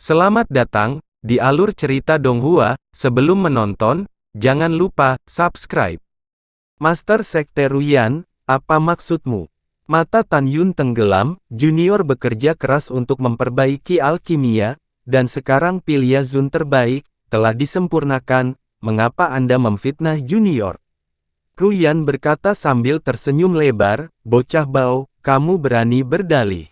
Selamat datang di alur cerita Donghua. Sebelum menonton, jangan lupa subscribe. Master Sekte Ruyan, apa maksudmu? Mata Tan Yun tenggelam. Junior bekerja keras untuk memperbaiki alkimia, dan sekarang pil Yazun terbaik telah disempurnakan. Mengapa Anda memfitnah Junior? Ruyan berkata sambil tersenyum lebar. Bocah bau, kamu berani berdalih.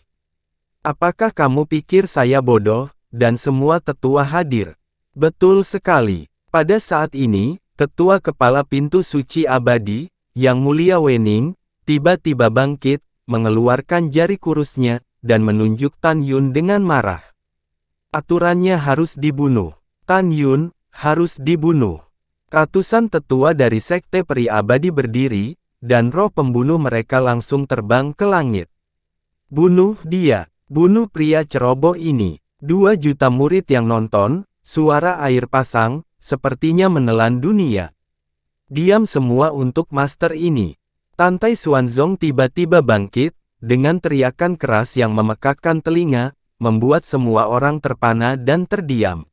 Apakah kamu pikir saya bodoh, dan semua tetua hadir? Betul sekali. Pada saat ini, Tetua Kepala Pintu Suci Abadi, Yang Mulia Wening, tiba-tiba bangkit, mengeluarkan jari kurusnya, dan menunjuk Tan Yun dengan marah. Aturannya harus dibunuh. Tan Yun, harus dibunuh. Ratusan tetua dari Sekte Peri Abadi berdiri, dan roh pembunuh mereka langsung terbang ke langit. Bunuh dia. Bunuh pria ceroboh ini. 2 juta murid yang nonton, suara air pasang, sepertinya menelan dunia. Diam semua untuk master ini. Tantai Xuanzong tiba-tiba bangkit, dengan teriakan keras yang memekakkan telinga, membuat semua orang terpana dan terdiam.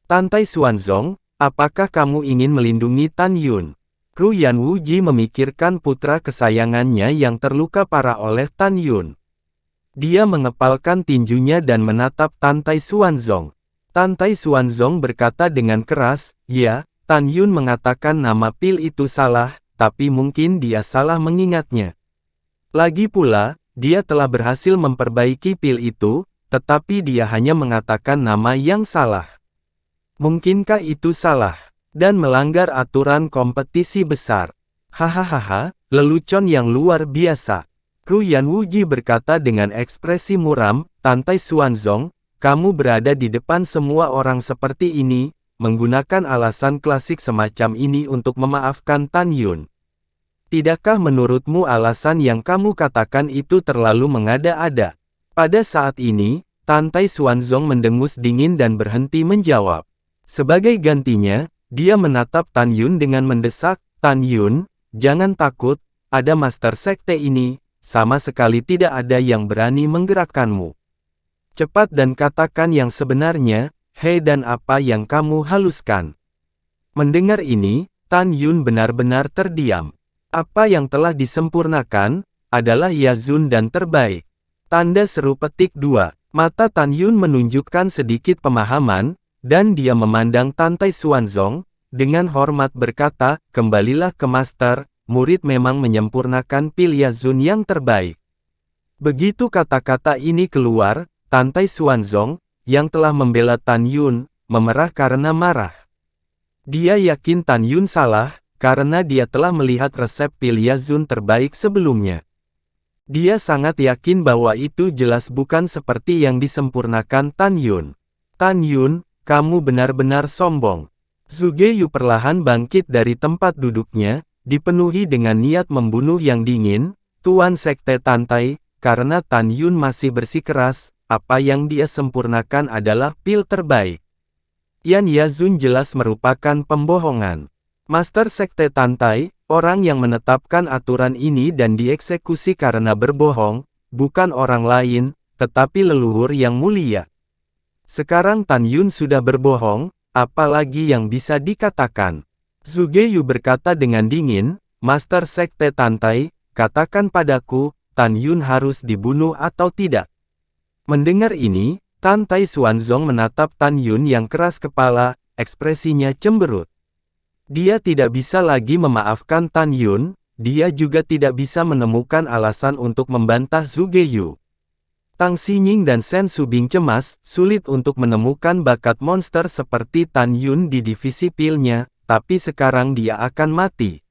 Tantai Xuanzong, apakah kamu ingin melindungi Tan Yun? Ruyan Wuji memikirkan putra kesayangannya yang terluka parah oleh Tan Yun. Dia mengepalkan tinjunya dan menatap Tantai Xuanzong. Tantai Xuanzong berkata dengan keras, ya, Tan Yun mengatakan nama pil itu salah, tapi mungkin dia salah mengingatnya. Lagi pula, dia telah berhasil memperbaiki pil itu, tetapi dia hanya mengatakan nama yang salah. Mungkinkah itu salah? Dan melanggar aturan kompetisi besar. Hahaha, lelucon yang luar biasa. Ruyan Wuji berkata dengan ekspresi muram, Tantai Xuanzong, kamu berada di depan semua orang seperti ini, menggunakan alasan klasik semacam ini untuk memaafkan Tan Yun. Tidakkah menurutmu alasan yang kamu katakan itu terlalu mengada-ada? Pada saat ini, Tantai Xuanzong mendengus dingin dan berhenti menjawab. Sebagai gantinya, dia menatap Tan Yun dengan mendesak, Tan Yun, jangan takut, ada Master Sekte ini. Sama sekali tidak ada yang berani menggerakkanmu. Cepat dan katakan yang sebenarnya, hei dan apa yang kamu haluskan. Mendengar ini, Tan Yun benar-benar terdiam. Apa yang telah disempurnakan, adalah Yazun dan terbaik. Tanda seru petik 2. Mata Tan Yun menunjukkan sedikit pemahaman, dan dia memandang Tantai Xuanzong, dengan hormat berkata, kembalilah ke Master. Murid memang menyempurnakan pil Yazun yang terbaik. Begitu kata-kata ini keluar, Tantai Xuanzong, yang telah membela Tan Yun, memerah karena marah. Dia yakin Tan Yun salah, karena dia telah melihat resep pil Yazun terbaik sebelumnya. Dia sangat yakin bahwa itu jelas bukan seperti yang disempurnakan Tan Yun. Tan Yun, kamu benar-benar sombong. Zhuge Yu perlahan bangkit dari tempat duduknya, dipenuhi dengan niat membunuh yang dingin, Tuan Sekte Tantai, karena Tan Yun masih bersikeras, apa yang dia sempurnakan adalah pil terbaik. Yan Yazun jelas merupakan pembohongan. Master Sekte Tantai, orang yang menetapkan aturan ini dan dieksekusi karena berbohong, bukan orang lain, tetapi leluhur yang mulia. Sekarang Tan Yun sudah berbohong, apalagi yang bisa dikatakan? Zhuge Yu berkata dengan dingin, Master Sekte Tantai, katakan padaku, Tan Yun harus dibunuh atau tidak? Mendengar ini, Tantai Xuanzong menatap Tan Yun yang keras kepala, ekspresinya cemberut. Dia tidak bisa lagi memaafkan Tan Yun, dia juga tidak bisa menemukan alasan untuk membantah Zhuge Yu. Tang Xinying dan Shen Subing cemas, sulit untuk menemukan bakat monster seperti Tan Yun di divisi pilnya. Tapi sekarang dia akan mati.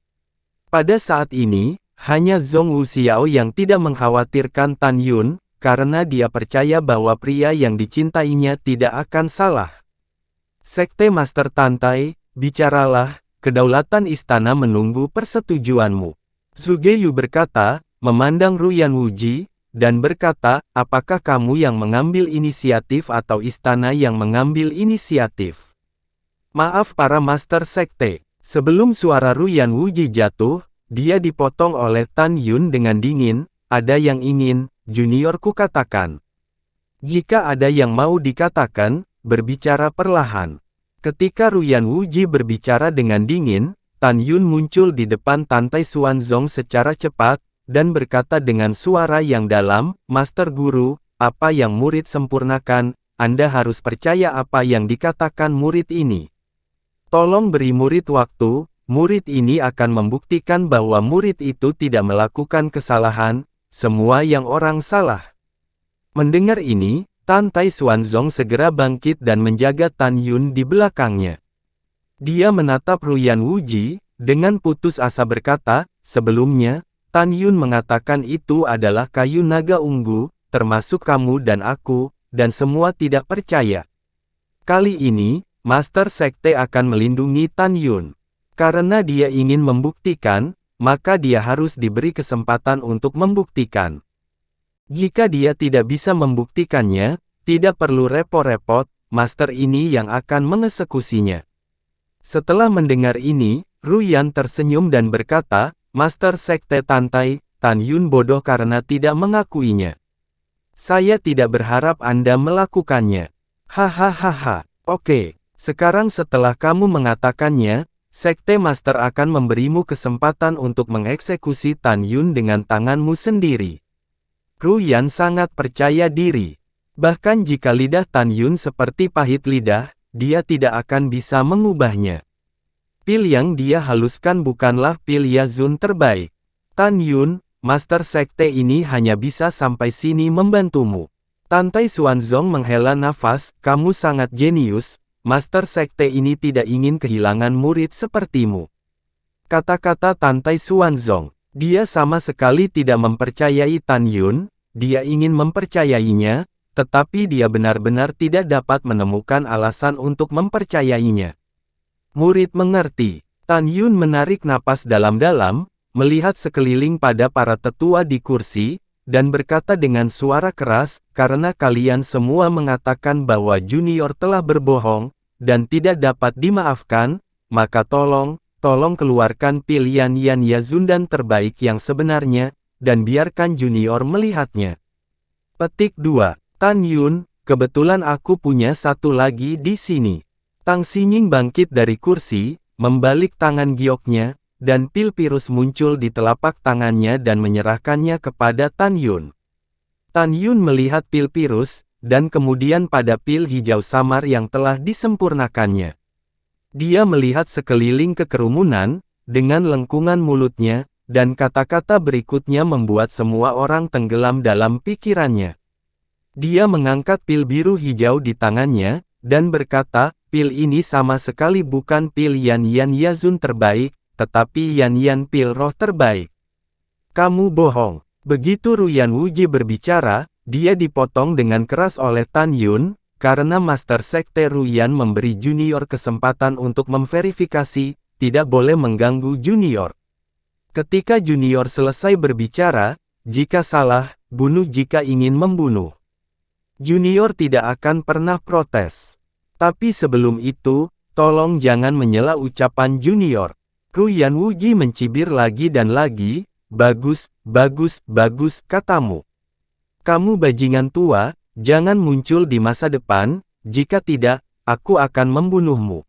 Pada saat ini, hanya Zhong Wuxiao yang tidak mengkhawatirkan Tan Yun, karena dia percaya bahwa pria yang dicintainya tidak akan salah. Sekte Master Tantai, bicaralah, kedaulatan istana menunggu persetujuanmu. Zhuge Yu berkata, memandang Ruyan Wuji, dan berkata, apakah kamu yang mengambil inisiatif atau istana yang mengambil inisiatif? Maaf para Master Sekte. Sebelum suara Ruyan Wuji jatuh, dia dipotong oleh Tan Yun dengan dingin, ada yang ingin, juniorku katakan. Jika ada yang mau dikatakan, berbicara perlahan. Ketika Ruyan Wuji berbicara dengan dingin, Tan Yun muncul di depan Tantai Xuanzong secara cepat, dan berkata dengan suara yang dalam, "Master Guru, apa yang murid sempurnakan, Anda harus percaya apa yang dikatakan murid ini. Tolong beri murid waktu, murid ini akan membuktikan bahwa murid itu tidak melakukan kesalahan, semua yang orang salah." Mendengar ini, Tantai Xuanzong segera bangkit dan menjaga Tan Yun di belakangnya. Dia menatap Ruyan Wuji, dengan putus asa berkata, "Sebelumnya, Tan Yun mengatakan itu adalah kayu naga ungu, termasuk kamu dan aku, dan semua tidak percaya. Kali ini, Master Sekte akan melindungi Tan Yun. Karena dia ingin membuktikan, maka dia harus diberi kesempatan untuk membuktikan. Jika dia tidak bisa membuktikannya, tidak perlu repot-repot, master ini yang akan mengeksekusinya." Setelah mendengar ini, Ruyan tersenyum dan berkata, "Master Sekte Tantai, Tan Yun bodoh karena tidak mengakuinya. Saya tidak berharap Anda melakukannya. Hahaha. Oke, sekarang setelah kamu mengatakannya, Sekte Master akan memberimu kesempatan untuk mengeksekusi Tan Yun dengan tanganmu sendiri." Ruyan sangat percaya diri. Bahkan jika lidah Tan Yun seperti pahit lidah, dia tidak akan bisa mengubahnya. Pil yang dia haluskan bukanlah pil Yazun terbaik. Tan Yun, Master Sekte ini hanya bisa sampai sini membantumu. Tantai Xuanzong menghela nafas, "Kamu sangat jenius, Master Sekte ini tidak ingin kehilangan murid sepertimu." Kata-kata Tantai Xuanzong, dia sama sekali tidak mempercayai Tan Yun, dia ingin mempercayainya, tetapi dia benar-benar tidak dapat menemukan alasan untuk mempercayainya. Murid mengerti. Tan Yun menarik napas dalam-dalam, melihat sekeliling pada para tetua di kursi, dan berkata dengan suara keras, "Karena kalian semua mengatakan bahwa junior telah berbohong, dan tidak dapat dimaafkan, maka tolong keluarkan pilihan Yan Yazundan terbaik yang sebenarnya, dan biarkan junior melihatnya." Petik 2. Tan Yun, kebetulan aku punya satu lagi di sini. Tang Xingning bangkit dari kursi, membalik tangan gioknya, dan pil virus muncul di telapak tangannya dan menyerahkannya kepada Tan Yun. Tan Yun melihat pil virus, dan kemudian pada pil hijau samar yang telah disempurnakannya. Dia melihat sekeliling kekerumunan, dengan lengkungan mulutnya, dan kata-kata berikutnya membuat semua orang tenggelam dalam pikirannya. Dia mengangkat pil biru hijau di tangannya, dan berkata, "Pil ini sama sekali bukan pil Yan Yazun terbaik, tetapi Yan pil roh terbaik." "Kamu bohong." Begitu Ruyan Wuji berbicara, dia dipotong dengan keras oleh Tan Yun, karena Master Sekte Ruyan memberi junior kesempatan untuk memverifikasi, tidak boleh mengganggu junior. Ketika junior selesai berbicara, jika salah, bunuh jika ingin membunuh. Junior tidak akan pernah protes. Tapi sebelum itu, tolong jangan menyela ucapan junior. Ruyan Wuji mencibir lagi dan lagi, "Bagus, katamu. Kamu bajingan tua, jangan muncul di masa depan, jika tidak, aku akan membunuhmu."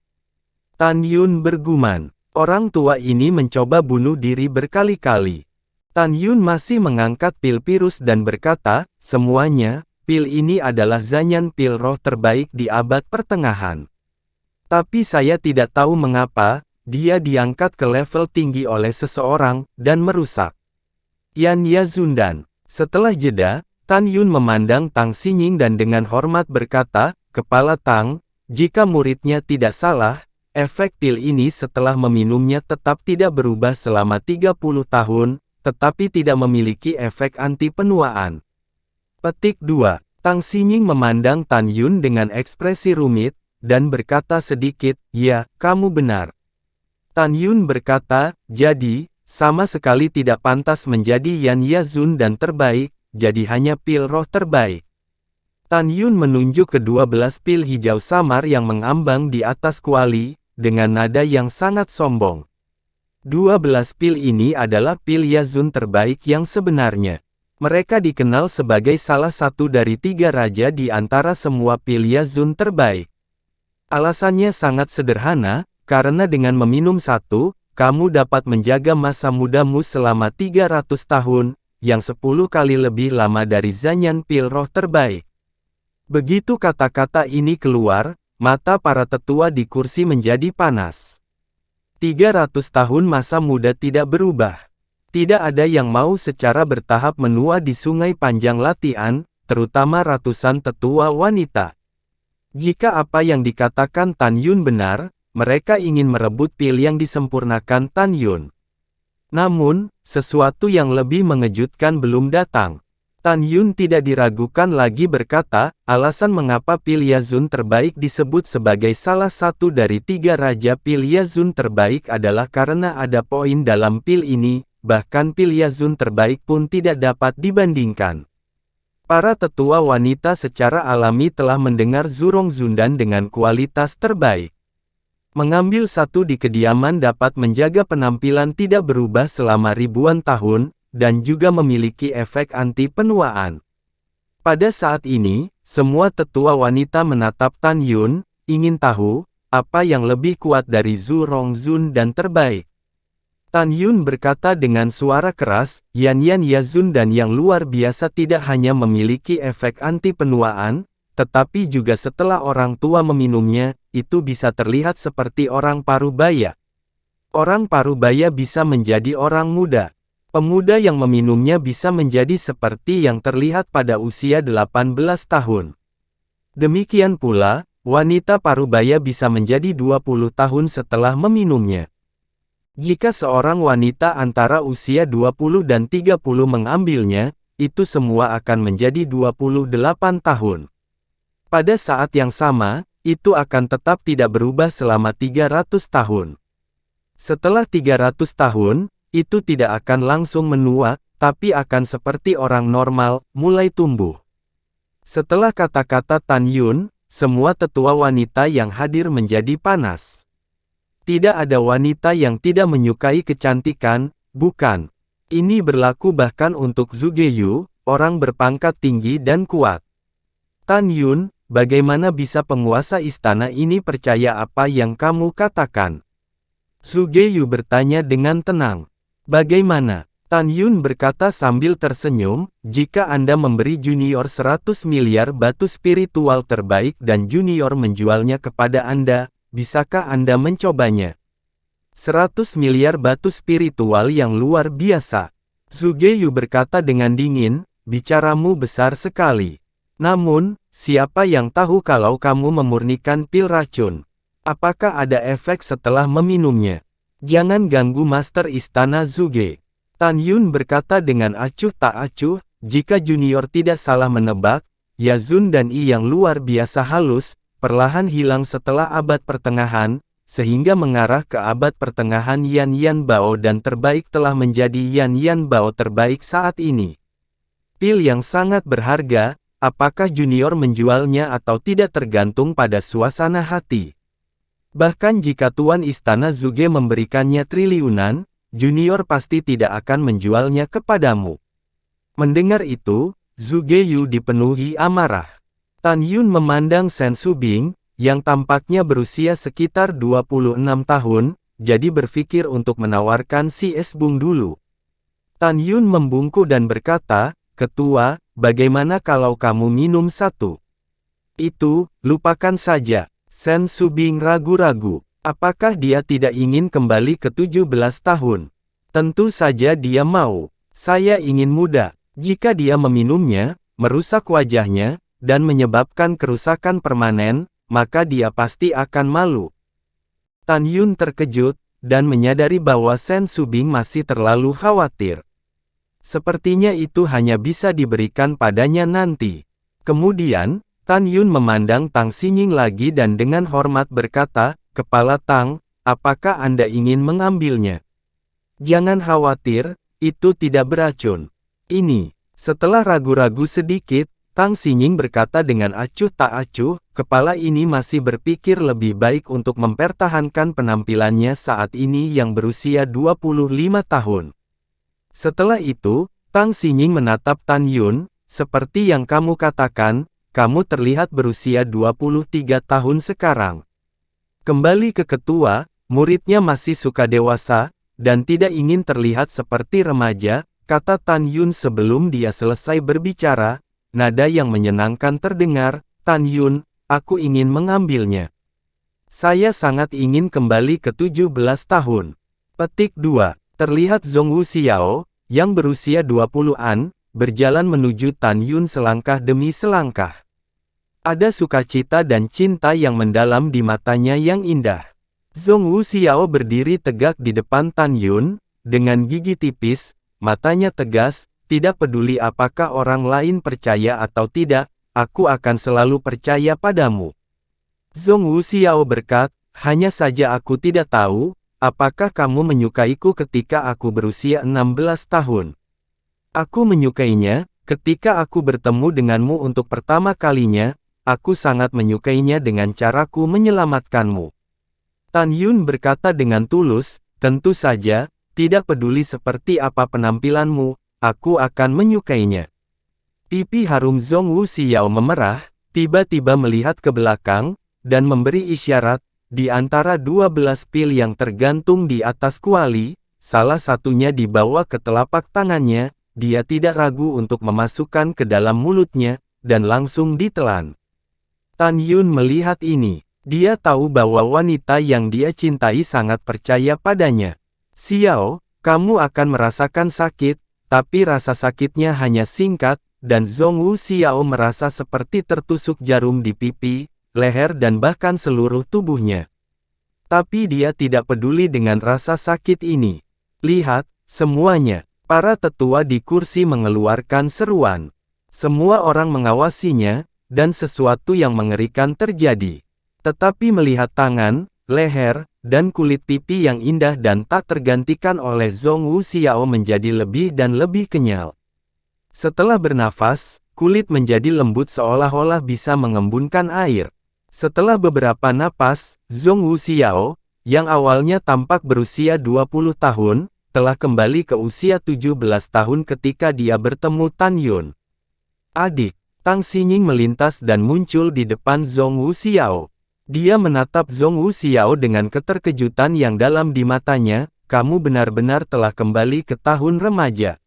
Tan Yun bergumam. Orang tua ini mencoba bunuh diri berkali-kali. Tan Yun masih mengangkat pil virus dan berkata, "Semuanya, pil ini adalah Zanyan pil roh terbaik di abad pertengahan. Tapi saya tidak tahu mengapa, dia diangkat ke level tinggi oleh seseorang, dan merusak Yan Yazundan." Setelah jeda, Tan Yun memandang Tang Xingning dan dengan hormat berkata, "Kepala Tang, jika muridnya tidak salah, efek pil ini setelah meminumnya tetap tidak berubah selama 30 tahun, tetapi tidak memiliki efek anti penuaan." Petik 2. Tang Xingning memandang Tan Yun dengan ekspresi rumit, dan berkata sedikit, "Ya, kamu benar." Tan Yun berkata, "Jadi, sama sekali tidak pantas menjadi Yan Yazun dan terbaik, jadi hanya pil roh terbaik." Tan Yun menunjuk ke 12 pil hijau samar yang mengambang di atas kuali, dengan nada yang sangat sombong. 12 pil ini adalah pil Yazun terbaik yang sebenarnya. Mereka dikenal sebagai salah satu dari 3 raja di antara semua Pilya Zun terbaik. Alasannya sangat sederhana, karena dengan meminum satu, kamu dapat menjaga masa mudamu selama 300 tahun, yang 10 kali lebih lama dari Zanyan pil roh terbaik. Begitu kata-kata ini keluar, mata para tetua di kursi menjadi panas. 300 tahun masa muda tidak berubah. Tidak ada yang mau secara bertahap menua di Sungai Panjang Latihan, terutama ratusan tetua wanita. Jika apa yang dikatakan Tan Yun benar, mereka ingin merebut pil yang disempurnakan Tan Yun. Namun, sesuatu yang lebih mengejutkan belum datang. Tan Yun tidak diragukan lagi berkata, alasan mengapa Pilya Zun terbaik disebut sebagai salah satu dari 3 raja Pilya Zun terbaik adalah karena ada poin dalam pil ini. Bahkan Pilya Zun terbaik pun tidak dapat dibandingkan. Para tetua wanita secara alami telah mendengar Zurong Zundan dengan kualitas terbaik. Mengambil satu di kediaman dapat menjaga penampilan tidak berubah selama ribuan tahun, dan juga memiliki efek anti penuaan. Pada saat ini, semua tetua wanita menatap Tan Yun, ingin tahu, apa yang lebih kuat dari Zurong Zun dan terbaik. Tan Yun berkata dengan suara keras, Yan Yan Yazun dan yang luar biasa tidak hanya memiliki efek anti penuaan, tetapi juga setelah orang tua meminumnya, itu bisa terlihat seperti orang parubaya. Orang parubaya bisa menjadi orang muda. Pemuda yang meminumnya bisa menjadi seperti yang terlihat pada usia 18 tahun. Demikian pula, wanita parubaya bisa menjadi 20 tahun setelah meminumnya. Jika seorang wanita antara usia 20 dan 30 mengambilnya, itu semua akan menjadi 28 tahun. Pada saat yang sama, itu akan tetap tidak berubah selama 300 tahun. Setelah 300 tahun, itu tidak akan langsung menua, tapi akan seperti orang normal, mulai tumbuh. Setelah kata-kata Tan Yun, semua tetua wanita yang hadir menjadi panas. Tidak ada wanita yang tidak menyukai kecantikan, bukan? Ini berlaku bahkan untuk Zhuge Yu, orang berpangkat tinggi dan kuat. Tan Yun, bagaimana bisa penguasa istana ini percaya apa yang kamu katakan? Zhuge Yu bertanya dengan tenang. Bagaimana? Tan Yun berkata sambil tersenyum, jika Anda memberi junior 100 miliar batu spiritual terbaik dan junior menjualnya kepada Anda, bisakah Anda mencobanya? 100 miliar batu spiritual yang luar biasa. Zhuge Yu berkata dengan dingin, bicaramu besar sekali. Namun, siapa yang tahu kalau kamu memurnikan pil racun? Apakah ada efek setelah meminumnya? Jangan ganggu Master Istana Zhuge. Tan Yun berkata dengan acuh tak acuh, jika junior tidak salah menebak, Yazun dan I yang luar biasa halus, perlahan hilang setelah abad pertengahan, sehingga mengarah ke abad pertengahan Yan Yan Bao dan terbaik telah menjadi Yan Yan Bao terbaik saat ini. Pil yang sangat berharga, apakah junior menjualnya atau tidak tergantung pada suasana hati. Bahkan jika Tuan Istana Zhuge memberikannya triliunan, junior pasti tidak akan menjualnya kepadamu. Mendengar itu, Zhuge Yu dipenuhi amarah. Tan Yun memandang Sen Subing, yang tampaknya berusia sekitar 26 tahun, jadi berpikir untuk menawarkan si es bung dulu. Tan Yun membungkuk dan berkata, Ketua, bagaimana kalau kamu minum satu? Itu, lupakan saja. Sen Subing ragu-ragu. Apakah dia tidak ingin kembali ke 17 tahun? Tentu saja dia mau. Saya ingin muda. Jika dia meminumnya, merusak wajahnya, dan menyebabkan kerusakan permanen, maka dia pasti akan malu. Tan Yun terkejut, dan menyadari bahwa Sen Subing masih terlalu khawatir. Sepertinya itu hanya bisa diberikan padanya nanti. Kemudian, Tan Yun memandang Tang Xinying lagi dan dengan hormat berkata, Kepala Tang, apakah Anda ingin mengambilnya? Jangan khawatir, itu tidak beracun. Ini, setelah ragu-ragu sedikit, Tang Xinying berkata dengan acuh tak acuh, kepala ini masih berpikir lebih baik untuk mempertahankan penampilannya saat ini yang berusia 25 tahun. Setelah itu, Tang Xinying menatap Tan Yun, seperti yang kamu katakan, kamu terlihat berusia 23 tahun sekarang. Kembali ke ketua, muridnya masih suka dewasa, dan tidak ingin terlihat seperti remaja, kata Tan Yun sebelum dia selesai berbicara, nada yang menyenangkan terdengar, Tan Yun, aku ingin mengambilnya. Saya sangat ingin kembali ke 17 tahun. Petik 2. Terlihat Zhong Wuxiao, yang berusia 20-an, berjalan menuju Tan Yun selangkah demi selangkah. Ada sukacita dan cinta yang mendalam di matanya yang indah. Zhong Wuxiao berdiri tegak di depan Tan Yun, dengan gigi tipis, matanya tegas, tidak peduli apakah orang lain percaya atau tidak, aku akan selalu percaya padamu. Zhong Wuxiao berkata, hanya saja aku tidak tahu, apakah kamu menyukaiku ketika aku berusia 16 tahun. Aku menyukainya, ketika aku bertemu denganmu untuk pertama kalinya, aku sangat menyukainya dengan caraku menyelamatkanmu. Tan Yun berkata dengan tulus, tentu saja, tidak peduli seperti apa penampilanmu, aku akan menyukainya. Pipi harum Zhong Wuxiao memerah, tiba-tiba melihat ke belakang, dan memberi isyarat, di antara 12 pil yang tergantung di atas kuali, salah satunya dibawa ke telapak tangannya, dia tidak ragu untuk memasukkan ke dalam mulutnya, dan langsung ditelan. Tan Yun melihat ini. Dia tahu bahwa wanita yang dia cintai sangat percaya padanya. Xiao, kamu akan merasakan sakit, tapi rasa sakitnya hanya singkat, dan Zhong Wuxiao merasa seperti tertusuk jarum di pipi, leher dan bahkan seluruh tubuhnya. Tapi dia tidak peduli dengan rasa sakit ini. Lihat, semuanya. Para tetua di kursi mengeluarkan seruan. Semua orang mengawasinya, dan sesuatu yang mengerikan terjadi. Tetapi melihat tangan, leher, dan kulit pipi yang indah dan tak tergantikan oleh Zhong Wuxiao menjadi lebih dan lebih kenyal. Setelah bernafas, kulit menjadi lembut seolah-olah bisa mengembunkan air. Setelah beberapa napas, Zhong Wuxiao, yang awalnya tampak berusia 20 tahun, telah kembali ke usia 17 tahun ketika dia bertemu Tan Yun. Adik, Tang Xinying melintas dan muncul di depan Zhong Wuxiao. Dia menatap Zhong Wuxiao dengan keterkejutan yang dalam di matanya, kamu benar-benar telah kembali ke tahun remaja.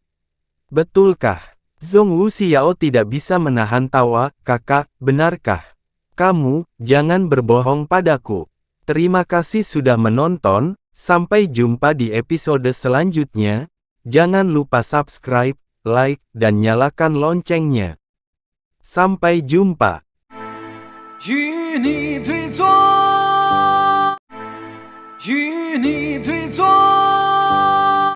Betulkah? Zhong Wuxiao tidak bisa menahan tawa, kakak, benarkah? Kamu, jangan berbohong padaku. Terima kasih sudah menonton, sampai jumpa di episode selanjutnya. Jangan lupa subscribe, like, dan nyalakan loncengnya. Sampai jumpa. 与你对坐